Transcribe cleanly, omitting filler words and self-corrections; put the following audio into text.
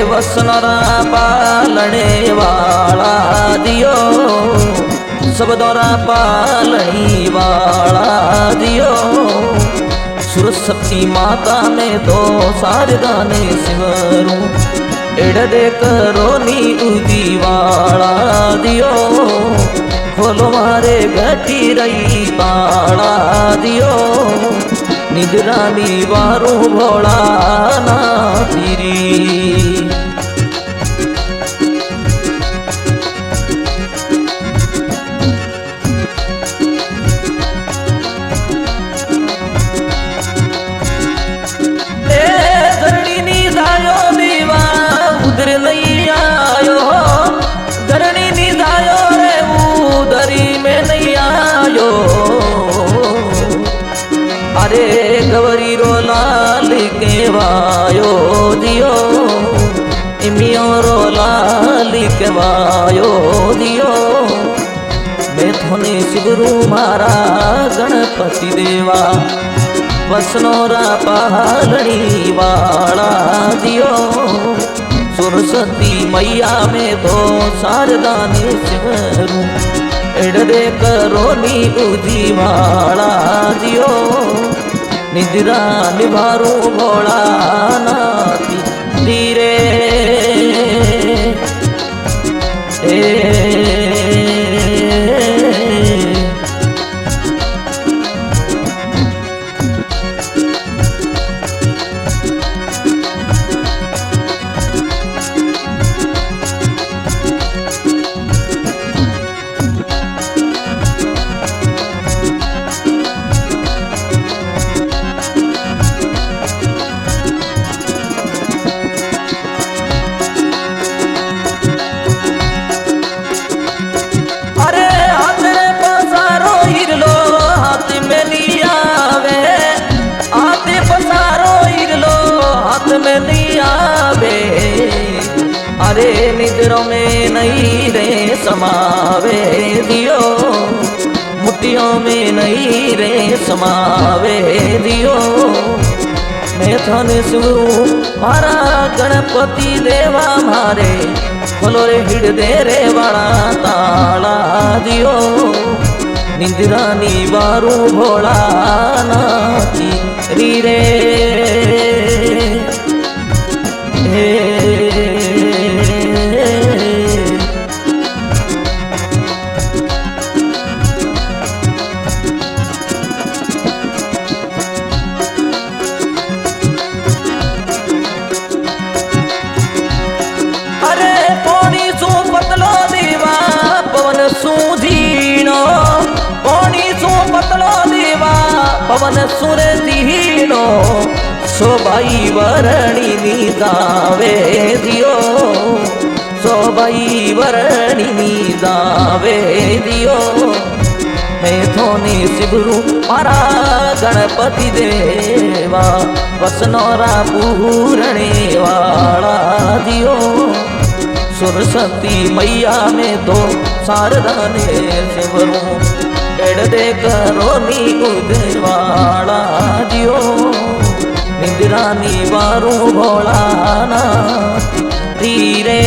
वसनरा पालने वाला दियो, सबदोरा पालनी वाला दियो। सरस्वती माता में तो शारदा ने सिमरूं, एड़दे करो नी उदीवाला दियो। खोलो मारे घटी रही ताला दियो, निद्रानी वारू भोला ना तीरी। अरे गवरी रो लाल केवायो दियो, इमियो रो लाल केवायो दियो। मैं थोने शिवरू मारा गणपति देवा, वसनोरा पालनी वाला दियो। सरस्वती मैया में तो शारदा ने सिमरूं, एड़दे करो नी उदीवाला दियो। निद्रा निभारू भोला नाती धीरे में नहीं आवे। अरे निद्रों में नहीं रे समावे दियो, मुट्ठियों में नहीं रे समावे दियो। मैं थाने सुनूं मारा गणपति देवा मारे, खोलो रे हिड़दे रे वाला ताला दियो। निद्रानी वारू भोला नाची री रे। अरे पोनी सू पतलो दीवा पवन सूझीनो, पोनी सू पतलो दीवा पवन सुर दीनो। सोबाई वरणी नीदावे दियो, सोबाई वरणी नीदावे दियो। मैं थोने शिवरू मारा गणपति देवा, वसनोरा पूरणे वाला दियो। सरस्वती मैया में तो शारदा ने सिमरूं, एड़दे करो नी उदवाला दियो। निद्रानी वारू भोला ना धीरे